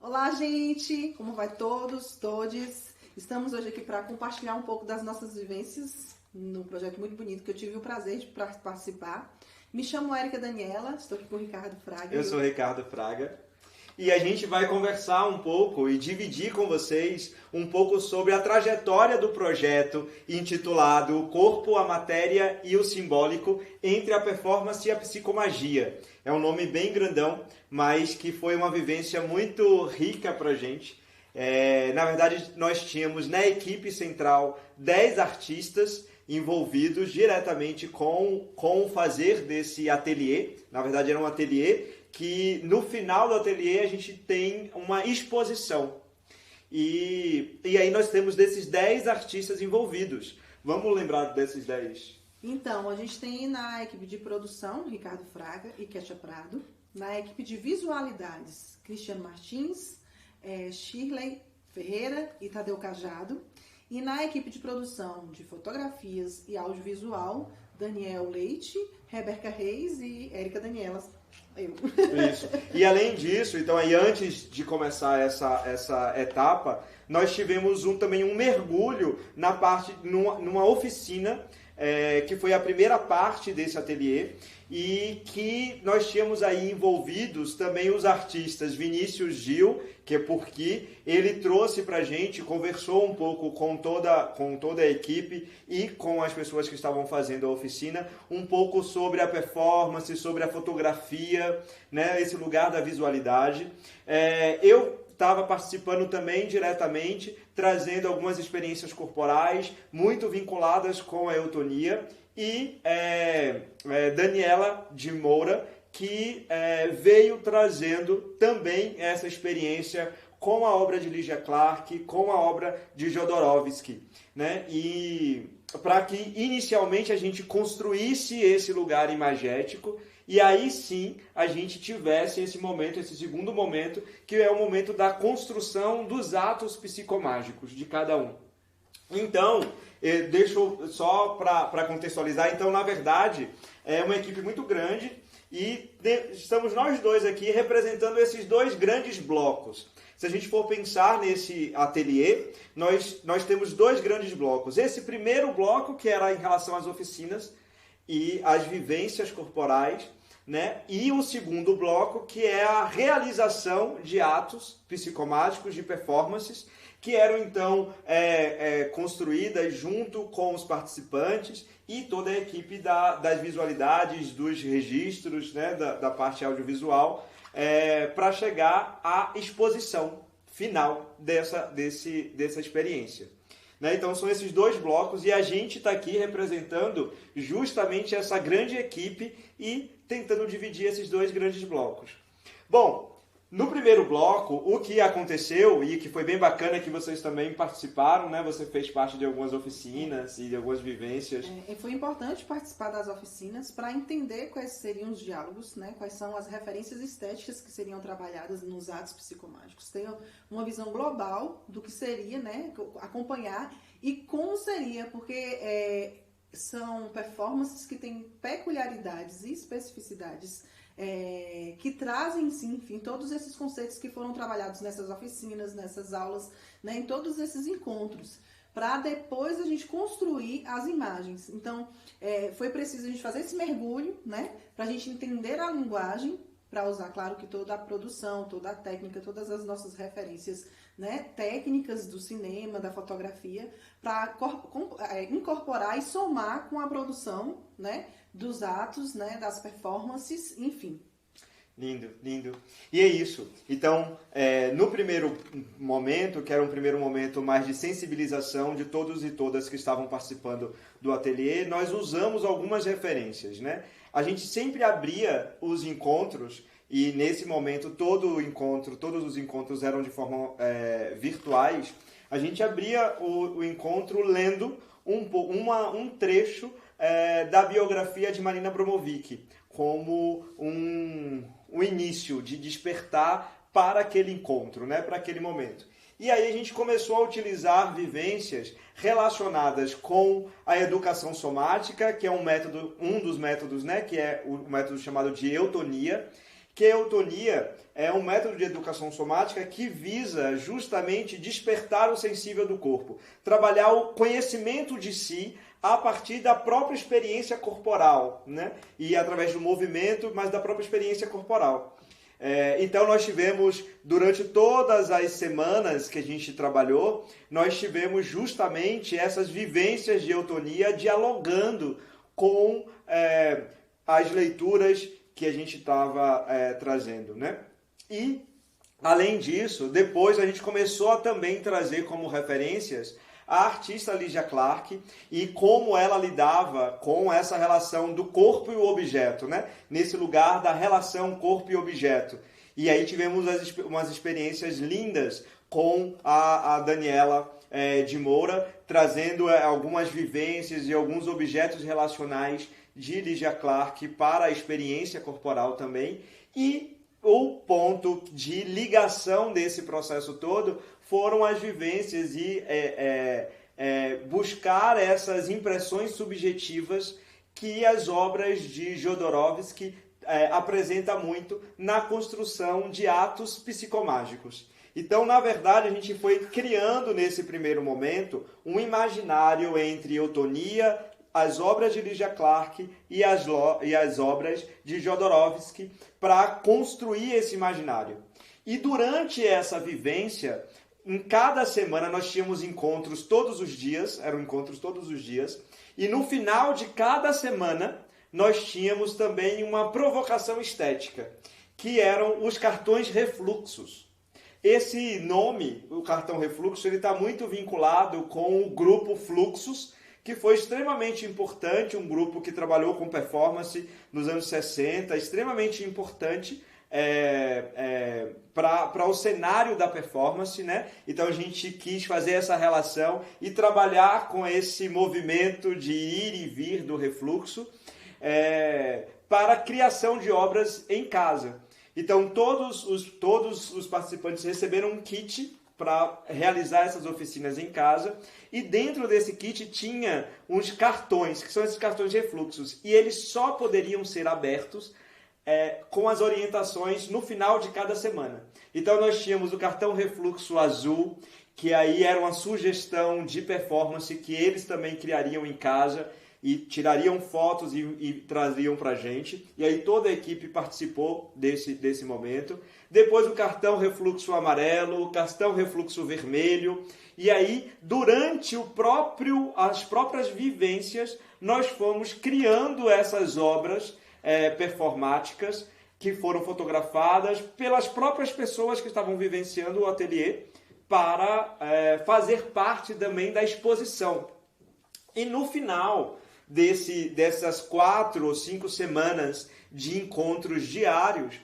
Olá, gente! Como vai todos, todes? Estamos hoje aqui para compartilhar um pouco das nossas vivências num projeto muito bonito que eu tive o prazer de participar. Me chamo Érica Daniela, estou aqui com o Ricardo Fraga. Eu sou o Ricardo Fraga. E a gente vai conversar um pouco e dividir com vocês um pouco sobre a trajetória do projeto intitulado O Corpo, a Matéria e o Simbólico entre a Performance e a Psicomagia. É um nome bem grandão, mas que foi uma vivência muito rica pra gente. Na verdade, nós tínhamos na equipe central 10 artistas envolvidos diretamente com o fazer desse ateliê. Na verdade, era um ateliê que no final do ateliê a gente tem uma exposição. E aí nós temos desses 10 artistas envolvidos. Vamos lembrar desses 10? Então, a gente tem na equipe de produção, Ricardo Fraga e Kesha Prado. Na equipe de visualidades, Cristiano Martins, Shirley Ferreira e Tadeu Cajado. E na equipe de produção de fotografias e audiovisual, Daniel Leite, Rebeca Reis e Érica Daniela. Isso. E além disso, então aí antes de começar essa etapa, nós tivemos também um mergulho na parte, numa oficina, que foi a primeira parte desse ateliê, e que nós tínhamos aí envolvidos também os artistas Vinícius Gil, que é porque ele trouxe pra gente, conversou um pouco com toda a equipe e com as pessoas que estavam fazendo a oficina, um pouco sobre a performance, sobre a fotografia, né, esse lugar da visualidade. Eu estava participando também diretamente, trazendo algumas experiências corporais muito vinculadas com a eutonia, e Daniela de Moura, que veio trazendo também essa experiência com a obra de Lygia Clark, com a obra de Jodorowsky, né? E para que inicialmente a gente construísse esse lugar imagético, e aí sim a gente tivesse esse momento, esse segundo momento, que é o momento da construção dos atos psicomágicos de cada um. Então, deixo só para contextualizar, então na verdade é uma equipe muito grande e estamos nós dois aqui representando esses dois grandes blocos. Se a gente for pensar nesse ateliê, nós temos dois grandes blocos. Esse primeiro bloco, que era em relação às oficinas e às vivências corporais, né? E o segundo bloco, que é a realização de atos psicomágicos, de performances, que eram então construídas junto com os participantes e toda a equipe das visualidades, dos registros, né? da parte audiovisual, para chegar à exposição final dessa experiência. Né? Então são esses dois blocos e a gente está aqui representando justamente essa grande equipe e tentando dividir esses dois grandes blocos. Bom, no primeiro bloco, o que aconteceu e que foi bem bacana é que vocês também participaram, né? Você fez parte de algumas oficinas e de algumas vivências. Foi importante participar das oficinas para entender quais seriam os diálogos, né? Quais são as referências estéticas que seriam trabalhadas nos atos psicomágicos. Ter uma visão global do que seria, né? Acompanhar e como seria, porque são performances que têm peculiaridades e especificidades que trazem, sim, enfim, todos esses conceitos que foram trabalhados nessas oficinas, nessas aulas, né, em todos esses encontros, para depois a gente construir as imagens. Então, foi preciso a gente fazer esse mergulho, né, para a gente entender a linguagem, para usar, claro, que toda a produção, toda a técnica, todas as nossas referências, né, técnicas do cinema, da fotografia, para incorporar e somar com a produção, né, dos atos, né, das performances, enfim. Lindo, lindo. E é isso. Então, no primeiro momento, que era um primeiro momento mais de sensibilização de todos e todas que estavam participando do ateliê, nós usamos algumas referências, né? A gente sempre abria os encontros e nesse momento todos os encontros eram de forma virtuais. A gente abria o encontro lendo um trecho da biografia de Marina Abramovic, como um início de despertar para aquele encontro, né, para aquele momento. E aí a gente começou a utilizar vivências relacionadas com a educação somática, que é um dos métodos, né, que é o método chamado de eutonia, que a eutonia é um método de educação somática que visa justamente despertar o sensível do corpo, trabalhar o conhecimento de si a partir da própria experiência corporal, né? E através do movimento, mas da própria experiência corporal. Então nós tivemos, durante todas as semanas que a gente trabalhou, nós tivemos justamente essas vivências de eutonia dialogando com as leituras que a gente estava trazendo, né? E, além disso, depois a gente começou a também trazer como referências a artista Lygia Clark e como ela lidava com essa relação do corpo e o objeto, né? Nesse lugar da relação corpo e objeto. E aí tivemos umas experiências lindas com a Daniela de Moura, trazendo algumas vivências e alguns objetos relacionais de Lygia Clark para a experiência corporal também. E o ponto de ligação desse processo todo foram as vivências e buscar essas impressões subjetivas que as obras de Jodorowsky apresentam muito na construção de atos psicomágicos. Então, na verdade, a gente foi criando nesse primeiro momento um imaginário entre eutonia, as obras de Lygia Clark e as obras de Jodorowsky para construir esse imaginário. E durante essa vivência, em cada semana nós tínhamos encontros todos os dias, eram encontros todos os dias, e no final de cada semana nós tínhamos também uma provocação estética, que eram os cartões refluxos. Esse nome, o cartão refluxo, ele está muito vinculado com o grupo Fluxus, que foi extremamente importante, um grupo que trabalhou com performance nos anos 60, extremamente importante para o cenário da performance, né? Então a gente quis fazer essa relação e trabalhar com esse movimento de ir e vir do refluxo para a criação de obras em casa. Então todos os participantes receberam um kit para realizar essas oficinas em casa, e dentro desse kit tinha uns cartões, que são esses cartões refluxos, e eles só poderiam ser abertos com as orientações no final de cada semana. Então nós tínhamos o cartão refluxo azul, que aí era uma sugestão de performance que eles também criariam em casa, e tirariam fotos e traziam para a gente. E aí toda a equipe participou desse momento. Depois o cartão refluxo amarelo, o cartão refluxo vermelho. E aí, durante as próprias vivências, nós fomos criando essas obras performáticas que foram fotografadas pelas próprias pessoas que estavam vivenciando o ateliê para fazer parte também da exposição. E no final dessas 4 ou 5 semanas de encontros diários,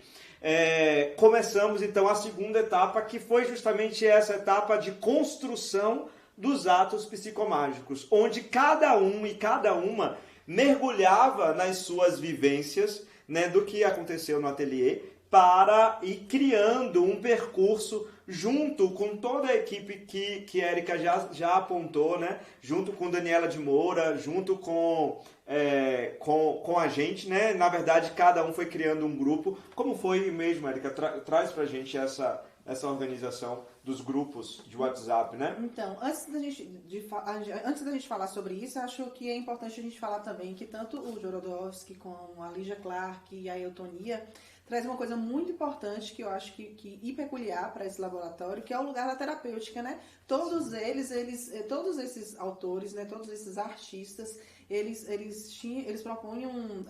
começamos então a segunda etapa, que foi justamente essa etapa de construção dos atos psicomágicos, onde cada um e cada uma mergulhava nas suas vivências, né, do que aconteceu no ateliê, para ir criando um percurso junto com toda a equipe que Érica já apontou, né? Junto com Daniela de Moura, junto com a gente, né? Na verdade, cada um foi criando um grupo. Como foi mesmo, Érica? Traz pra gente essa organização dos grupos de WhatsApp, né? Então, antes da gente falar sobre isso, acho que é importante a gente falar também que tanto o Jodorowsky como a Lygia Clark e a eutonia traz uma coisa muito importante que eu acho que peculiar para esse laboratório, que é o lugar da terapêutica, né? Todos esses autores, né? Todos esses artistas, eles propunham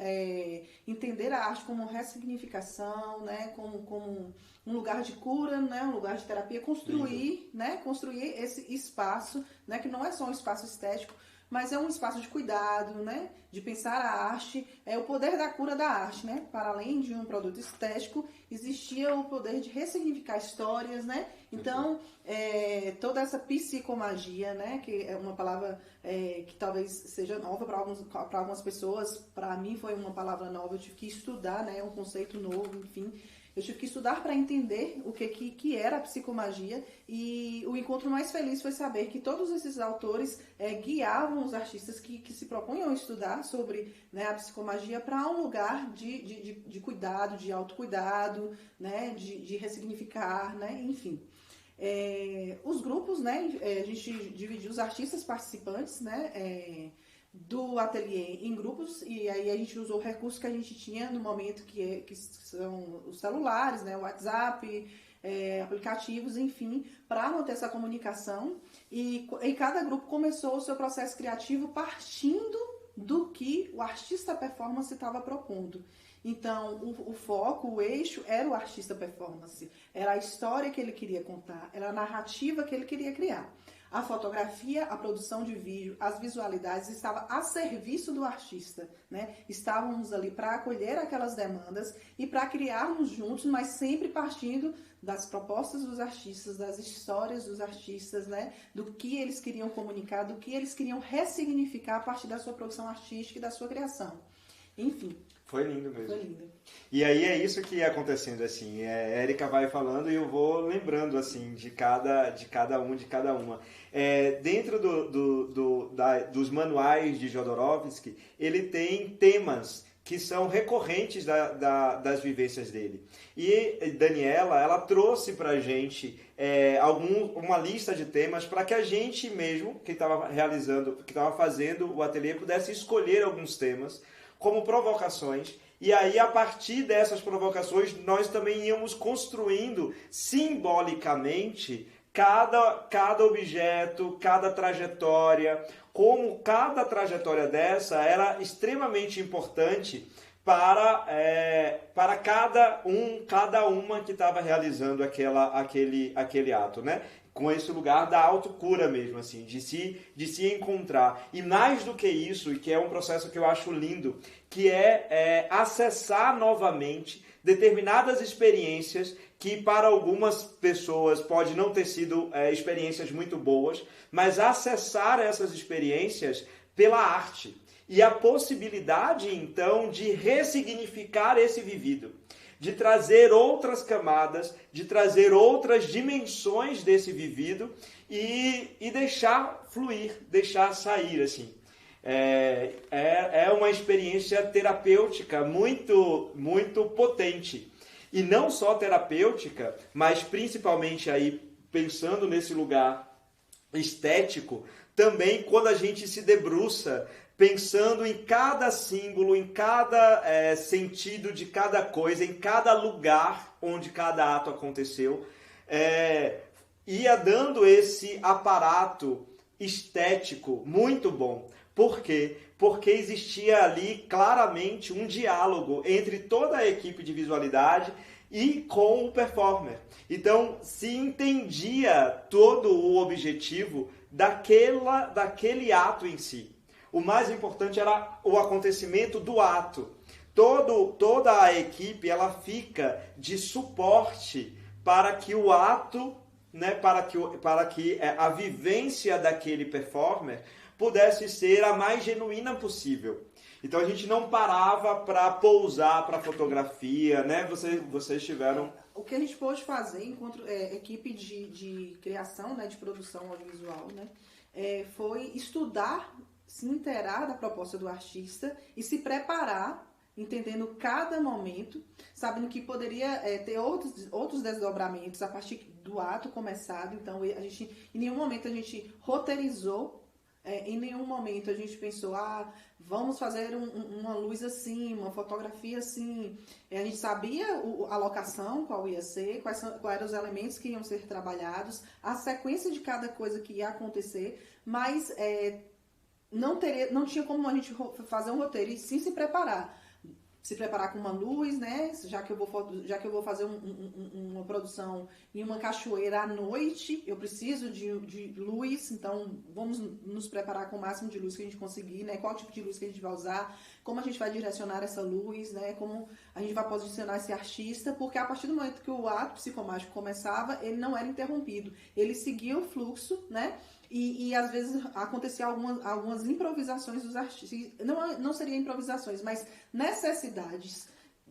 entender a arte como ressignificação, né? Como um lugar de cura, né? Um lugar de terapia, construir esse espaço, né? Que não é só um espaço estético, mas é um espaço de cuidado, né? De pensar a arte, o poder da cura da arte, né? Para além de um produto estético, existia o poder de ressignificar histórias, né? Então, toda essa psicomagia, né? Que é uma palavra que talvez seja nova para algumas pessoas, para mim foi uma palavra nova, eu tive que estudar, né? Um conceito novo, enfim. Eu tive que estudar para entender o que era a psicomagia, e o encontro mais feliz foi saber que todos esses autores guiavam os artistas que se propunham a estudar sobre, né, a psicomagia para um lugar de cuidado, de autocuidado, né, de ressignificar, né, enfim. Os grupos, né, a gente dividiu os artistas participantes, né, do ateliê em grupos, e aí a gente usou o recurso que a gente tinha no momento, que são os celulares, né, o WhatsApp, aplicativos, enfim, para manter essa comunicação, e cada grupo começou o seu processo criativo partindo do que o artista performance estava propondo. Então, o foco, o eixo era o artista performance, era a história que ele queria contar, era a narrativa que ele queria criar. A fotografia, a produção de vídeo, as visualidades estava a serviço do artista, né? Estávamos ali para acolher aquelas demandas e para criarmos juntos, mas sempre partindo das propostas dos artistas, das histórias dos artistas, né? Do que eles queriam comunicar, do que eles queriam ressignificar a partir da sua produção artística e da sua criação. Enfim. Foi lindo mesmo. Foi lindo. E aí é isso que ia acontecendo, assim, a Érica vai falando e eu vou lembrando, assim, de cada uma. Dentro dos manuais de Jodorowsky, ele tem temas que são recorrentes das vivências dele. E Daniela, ela trouxe pra gente uma lista de temas para que a gente mesmo, que estava fazendo o ateliê, pudesse escolher alguns temas como provocações, e aí a partir dessas provocações nós também íamos construindo simbolicamente cada objeto, cada trajetória, como cada trajetória dessa era extremamente importante para cada uma que estava realizando aquele ato, né? Com esse lugar da autocura mesmo, assim, de se encontrar. E mais do que isso, e que é um processo que eu acho lindo, que é acessar novamente determinadas experiências que para algumas pessoas pode não ter sido experiências muito boas, mas acessar essas experiências pela arte. E a possibilidade, então, de ressignificar esse vivido, de trazer outras camadas, de trazer outras dimensões desse vivido e deixar fluir, deixar sair, assim. É uma experiência terapêutica muito, muito potente. E não só terapêutica, mas principalmente aí, pensando nesse lugar estético, também quando a gente se debruça pensando em cada símbolo, em cada sentido de cada coisa, em cada lugar onde cada ato aconteceu, ia dando esse aparato estético muito bom. Por quê? Porque existia ali claramente um diálogo entre toda a equipe de visualidade e com o performer. Então, se entendia todo o objetivo daquele ato em si. O mais importante era o acontecimento do ato. Toda a equipe ela fica de suporte para que o ato, né, para que a vivência daquele performer pudesse ser a mais genuína possível. Então a gente não parava para pousar para fotografia, né? Vocês tiveram... O que a gente pôde fazer enquanto equipe de criação, né, de produção audiovisual, né, foi estudar, se inteirar da proposta do artista e se preparar, entendendo cada momento, sabendo que poderia ter outros desdobramentos a partir do ato começado. Então, em nenhum momento a gente roteirizou, em nenhum momento a gente pensou, vamos fazer uma luz assim, uma fotografia assim. A gente sabia a locação, qual ia ser, quais eram os elementos que iam ser trabalhados, a sequência de cada coisa que ia acontecer, mas não tinha como a gente fazer um roteiro e sim se preparar. Se preparar com uma luz, né? Já que eu vou fazer uma produção em uma cachoeira à noite, eu preciso de luz, então vamos nos preparar com o máximo de luz que a gente conseguir, né? Qual tipo de luz que a gente vai usar, como a gente vai direcionar essa luz, né? Como a gente vai posicionar esse artista, porque a partir do momento que o ato psicomágico começava, ele não era interrompido, ele seguia o fluxo, né? E às vezes acontecia algumas improvisações dos artistas. Não seriam improvisações, mas necessidades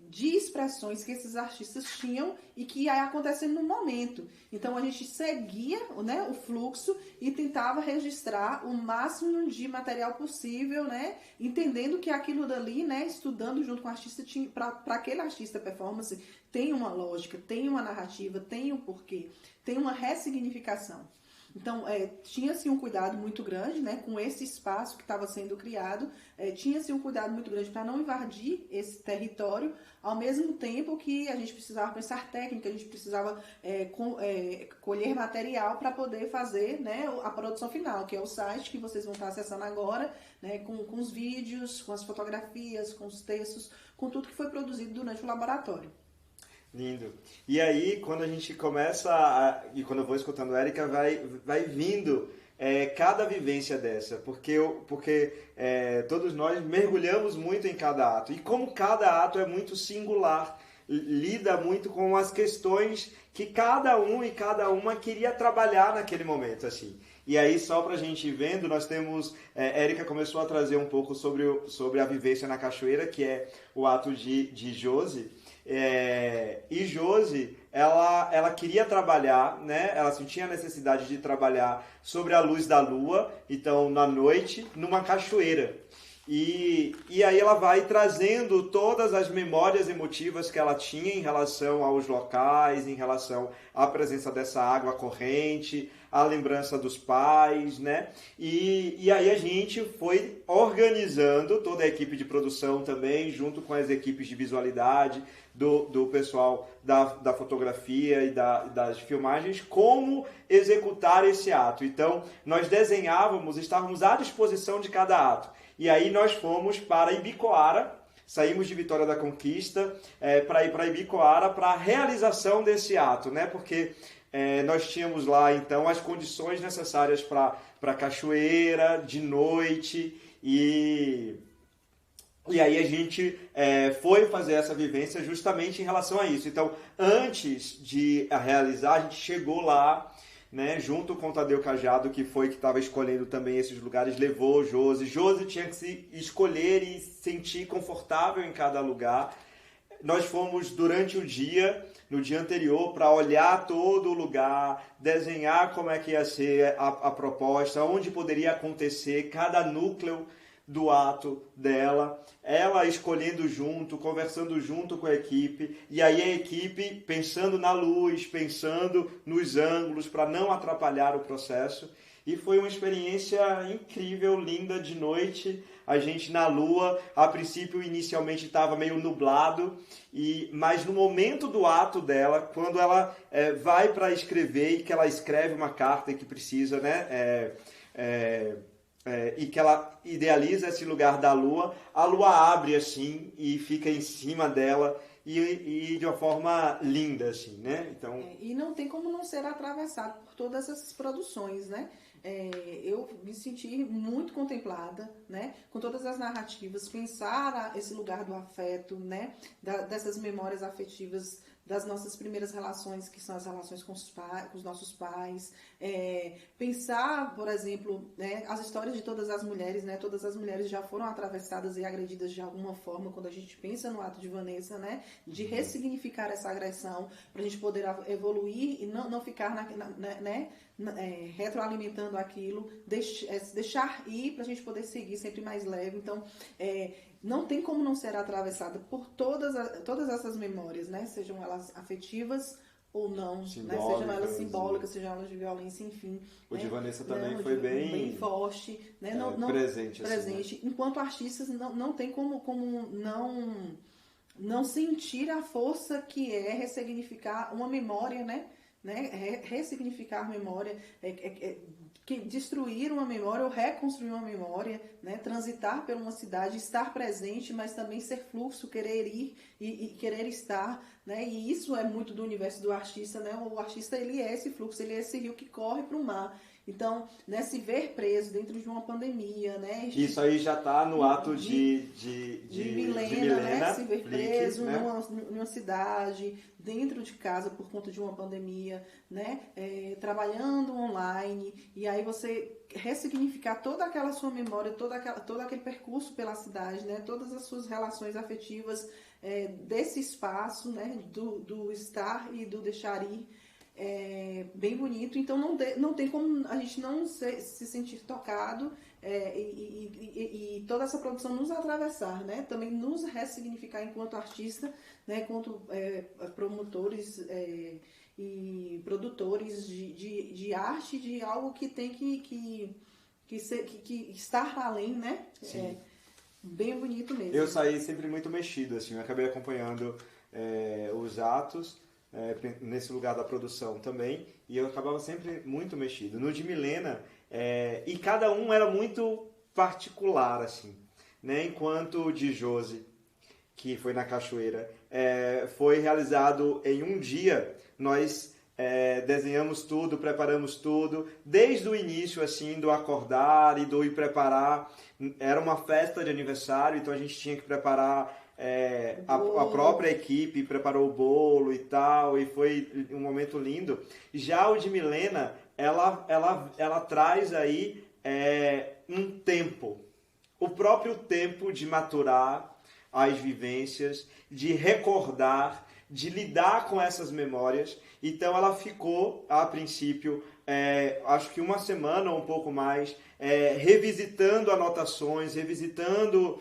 de expressões que esses artistas tinham e que ia acontecendo no momento. Então a gente seguia, né, o fluxo e tentava registrar o máximo de material possível, né, entendendo que aquilo dali, né, estudando junto com o artista, para aquele artista performance, tem uma lógica, tem uma narrativa, tem um porquê, tem uma ressignificação. Então, tinha-se um cuidado muito grande, né, com esse espaço que estava sendo criado, tinha-se um cuidado muito grande para não invadir esse território, ao mesmo tempo que a gente precisava pensar técnica, a gente precisava colher material para poder fazer, né, a produção final, que é o site que vocês vão estar acessando agora, né, com os vídeos, com as fotografias, com os textos, com tudo que foi produzido durante o laboratório. Lindo. E aí, quando a gente começa, e quando eu vou escutando a Érica, vai vindo cada vivência dessa, porque todos nós mergulhamos muito em cada ato. E como cada ato é muito singular, lida muito com as questões que cada um e cada uma queria trabalhar naquele momento, assim. E aí, só para a gente ir vendo, nós temos... Érica começou a trazer um pouco sobre a vivência na cachoeira, que é o ato de Josi. E Josi, ela queria trabalhar, né? Ela sentia a necessidade de trabalhar sobre a luz da lua, então na noite, numa cachoeira. E aí ela vai trazendo todas as memórias emotivas que ela tinha em relação aos locais, em relação à presença dessa água corrente, a lembrança dos pais, né? E aí a gente foi organizando toda a equipe de produção também, junto com as equipes de visualidade, do pessoal da fotografia e das filmagens, como executar esse ato. Então, nós desenhávamos, estávamos à disposição de cada ato. E aí nós fomos para Ibicoara, saímos de Vitória da Conquista para ir para Ibicoara para a realização desse ato, né? Porque nós tínhamos lá, então, as condições necessárias para cachoeira, de noite, e aí a gente foi fazer essa vivência justamente em relação a isso. Então, antes de realizar, a gente chegou lá, né, junto com o Tadeu Cajado, que estava escolhendo também esses lugares, levou Josi. Josi tinha que se escolher e sentir confortável em cada lugar. Nós fomos durante o dia, no dia anterior, para olhar todo o lugar, desenhar como é que ia ser a proposta, onde poderia acontecer cada núcleo do ato dela, ela escolhendo junto, conversando junto com a equipe, e aí a equipe pensando na luz, pensando nos ângulos para não atrapalhar o processo. E foi uma experiência incrível, linda, de noite, a gente na lua. A princípio, inicialmente estava meio nublado, mas no momento do ato dela, quando ela vai para escrever e que ela escreve uma carta que precisa, né, e que ela idealiza esse lugar da lua, a lua abre assim e fica em cima dela e de uma forma linda, assim, né? Então... E não tem como não ser atravessado por todas essas produções, né? Eu me senti muito contemplada, né, com todas as narrativas, pensar esse lugar do afeto, né, dessas memórias afetivas das nossas primeiras relações, que são as relações com os nossos pais, pensar, por exemplo, né, as histórias de todas as mulheres, né, todas as mulheres já foram atravessadas e agredidas de alguma forma, quando a gente pensa no ato de Vanessa, né, de ressignificar essa agressão, para a gente poder evoluir e não ficar retroalimentando aquilo, deixar ir para a gente poder seguir sempre mais leve. Então, não tem como não ser atravessada por todas essas memórias, né? Sejam elas afetivas ou não, né? Sejam elas simbólicas, sejam elas de violência, enfim. O de Vanessa também foi bem forte, né? Presente. Presente. Assim, né? Enquanto artistas, não tem como não sentir a força que é ressignificar uma memória, né? Ressignificar a memória, destruir uma memória ou reconstruir uma memória, né? Transitar por uma cidade, estar presente, mas também ser fluxo, querer ir e querer estar, né? E isso é muito do universo do artista, né? O artista, ele é esse fluxo, ele é esse rio que corre para o mar. Então, né, se ver preso dentro de uma pandemia, né? Isso aí já está no ato de Milena, né? Se ver preso, né? numa cidade, dentro de casa por conta de uma pandemia, né? Trabalhando online, e aí você ressignificar toda aquela sua memória, todo aquele percurso pela cidade, né? Todas as suas relações afetivas, desse espaço, né, do estar e do deixar ir, bem bonito. Então não tem como a gente não se sentir tocado e toda essa produção nos atravessar, né? Também nos ressignificar enquanto artista, né? Enquanto promotores e produtores de arte, de algo que tem que estar além, né? Sim. Bem bonito mesmo. Eu saí sempre muito mexido, assim, eu acabei acompanhando os atos, nesse lugar da produção também, e eu acabava sempre muito mexido. No de Milena, e cada um era muito particular, assim, né? Enquanto o de Josi, que foi na Cachoeira, foi realizado em um dia. Nós desenhamos tudo, preparamos tudo, desde o início, assim, do acordar e do ir preparar. Era uma festa de aniversário, então a gente tinha que preparar, a própria equipe preparou o bolo e tal, e foi um momento lindo. Já o de Milena, ela traz aí um tempo, o próprio tempo de maturar as vivências, de recordar, de lidar com essas memórias. Então ela ficou, a princípio, acho que uma semana ou um pouco mais, revisitando anotações, revisitando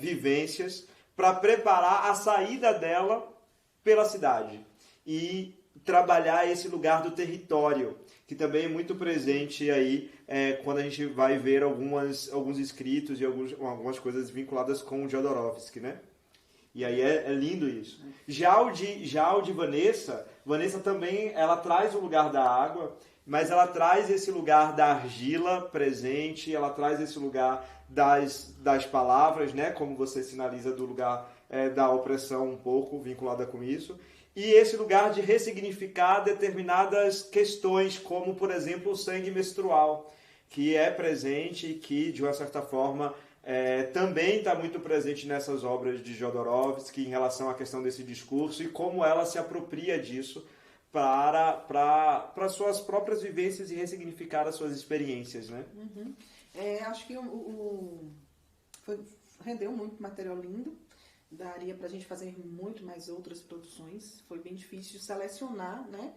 vivências, para preparar a saída dela pela cidade e trabalhar esse lugar do território, que também é muito presente aí quando a gente vai ver alguns escritos e algumas coisas vinculadas com o Jodorowsky, né? E aí é lindo isso. Já o de Vanessa também, ela traz o lugar da água, mas ela traz esse lugar da argila presente, ela traz esse lugar das palavras, né? Como você sinaliza, do lugar da opressão um pouco vinculada com isso. E esse lugar de ressignificar determinadas questões, como, por exemplo, o sangue menstrual, que é presente e que, de uma certa forma, também está muito presente nessas obras de Jodorowsky em relação à questão desse discurso e como ela se apropria disso para suas próprias vivências e ressignificar as suas experiências, né? Uhum. Acho que rendeu muito material lindo. Daria para a gente fazer muito mais outras produções. Foi bem difícil selecionar, né?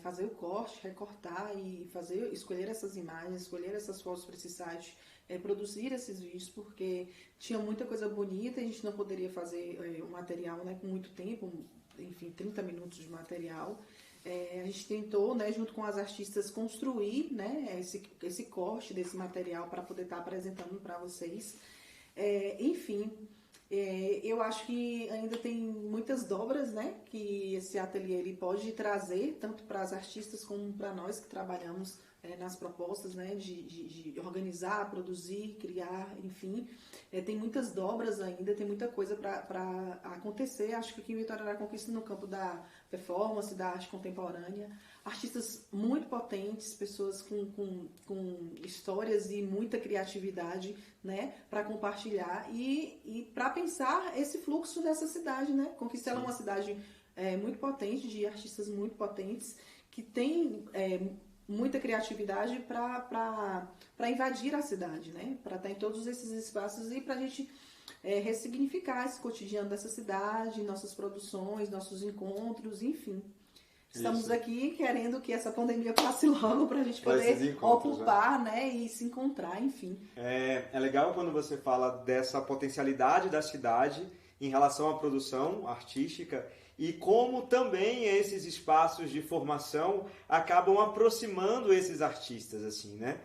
Fazer o corte, recortar e escolher essas imagens, escolher essas fotos para esse site, produzir esses vídeos, porque tinha muita coisa bonita. A gente não poderia fazer um material, né, com muito tempo, enfim, 30 minutos de material. A gente tentou, né, junto com as artistas, construir, né, esse corte desse material para poder estar apresentando para vocês. Enfim, eu acho que ainda tem muitas dobras, né, que esse ateliê ele pode trazer, tanto para as artistas como para nós que trabalhamos nas propostas, né, de organizar, produzir, criar, enfim. Tem muitas dobras ainda, tem muita coisa para acontecer. Acho que aqui em Vitória da Conquista, no campo da performance, da arte contemporânea, artistas muito potentes, pessoas com histórias e muita criatividade, né, para compartilhar e para pensar esse fluxo dessa cidade, né? Conquista é uma cidade muito potente, de artistas muito potentes, que tem muita criatividade para invadir a cidade, né? Para estar em todos esses espaços e para a gente ressignificar esse cotidiano dessa cidade, nossas produções, nossos encontros, enfim. Estamos aqui querendo que essa pandemia passe logo para a gente poder ocupar, né, e se encontrar, enfim. É legal quando você fala dessa potencialidade da cidade em relação à produção artística e como também esses espaços de formação acabam aproximando esses artistas, assim, né?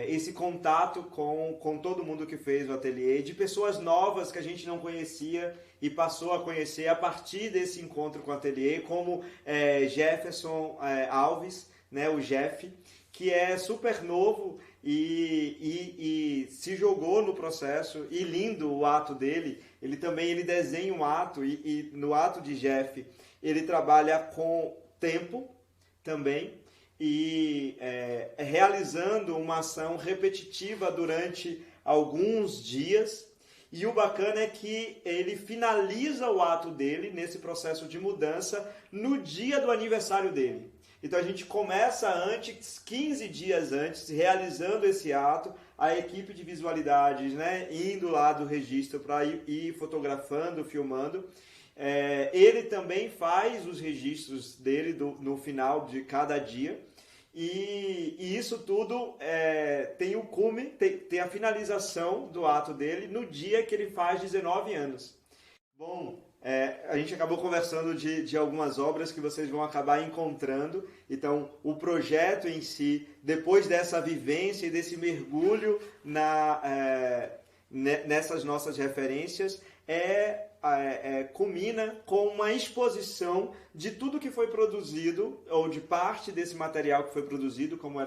Esse contato com todo mundo que fez o ateliê, de pessoas novas que a gente não conhecia e passou a conhecer a partir desse encontro com o ateliê, como Jefferson Alves, né, o Jeff, que é super novo e se jogou no processo, e lindo o ato dele. Ele desenha um ato e no ato de Jeff ele trabalha com tempo também, e realizando uma ação repetitiva durante alguns dias. E o bacana é que ele finaliza o ato dele nesse processo de mudança no dia do aniversário dele. Então a gente começa antes, 15 dias antes, realizando esse ato, a equipe de visualidades, né, indo lá do registro para ir fotografando, filmando. Ele também faz os registros dele no final de cada dia. E isso tudo tem o cume, tem a finalização do ato dele no dia que ele faz 19 anos. Bom, a gente acabou conversando de algumas obras que vocês vão acabar encontrando. Então, o projeto em si, depois dessa vivência e desse mergulho nessas nossas referências, culmina com uma exposição de tudo que foi produzido, ou de parte desse material que foi produzido, como a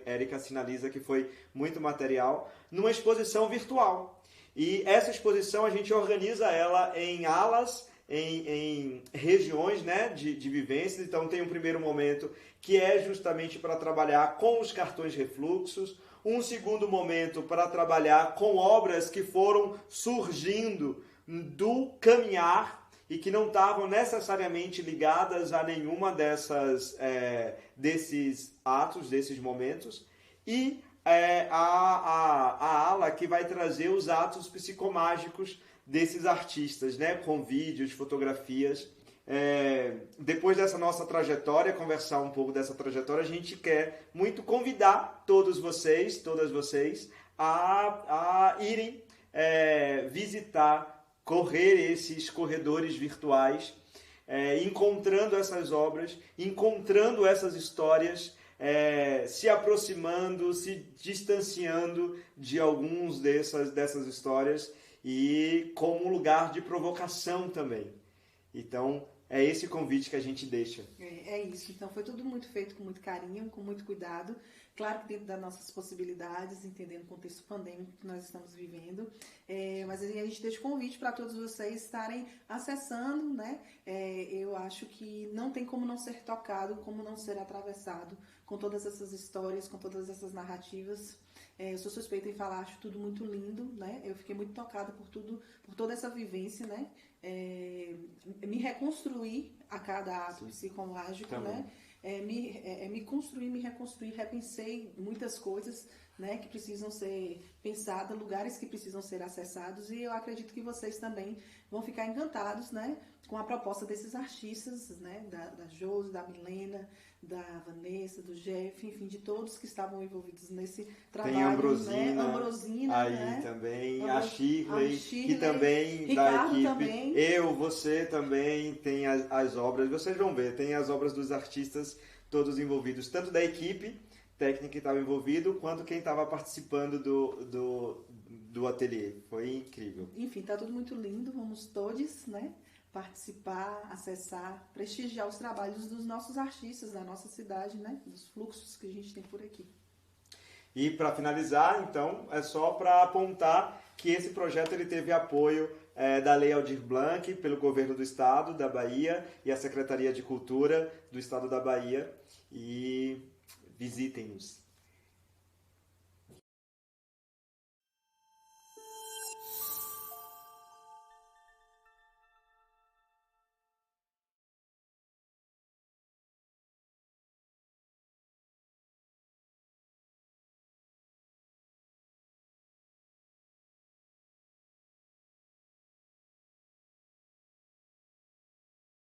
Érica sinaliza que foi muito material, numa exposição virtual. E essa exposição a gente organiza ela em alas, em regiões, né, de vivências. Então tem um primeiro momento que é justamente para trabalhar com os cartões refluxos, um segundo momento para trabalhar com obras que foram surgindo do caminhar e que não estavam necessariamente ligadas a nenhuma desses atos, desses momentos, e a ala que vai trazer os atos psicomágicos desses artistas, né? Com vídeos, fotografias. Depois dessa nossa trajetória, conversar um pouco dessa trajetória, a gente quer muito convidar todas vocês a irem visitar, correr esses corredores virtuais, encontrando essas obras, encontrando essas histórias, se aproximando, se distanciando de alguns dessas histórias e como um lugar de provocação também. Então, é esse convite que a gente deixa. É isso. Então, foi tudo muito feito com muito carinho, com muito cuidado. Claro que dentro das nossas possibilidades, entendendo o contexto pandêmico que nós estamos vivendo. Mas a gente deixa o convite para todos vocês estarem acessando, né? Eu acho que não tem como não ser tocado, como não ser atravessado com todas essas histórias, com todas essas narrativas. Eu sou suspeita em falar, acho tudo muito lindo, né? Eu fiquei muito tocada por toda essa vivência, né? Me reconstruir a cada ato psicológico, né? Me construir, me reconstruir, repensei muitas coisas, né, que precisam ser pensadas, lugares que precisam ser acessados, e eu acredito que vocês também vão ficar encantados, né, com a proposta desses artistas, né, da Josi, da Milena, da Vanessa, do Jeff, enfim, de todos que estavam envolvidos nesse trabalho. Tem a Ambrosina aí, né? também, a Shirley, que também Ricardo da equipe. Também. Você também tem as obras, vocês vão ver, tem as obras dos artistas todos envolvidos, tanto da equipe técnica que estava envolvido, quanto quem estava participando do ateliê. Foi incrível. Enfim, tá tudo muito lindo, vamos todos, né, participar, acessar, prestigiar os trabalhos dos nossos artistas da nossa cidade, né, dos fluxos que a gente tem por aqui. E para finalizar, então, é só para apontar que esse projeto ele teve apoio da Lei Aldir Blanc, pelo Governo do Estado da Bahia e a Secretaria de Cultura do Estado da Bahia. E visitem-nos.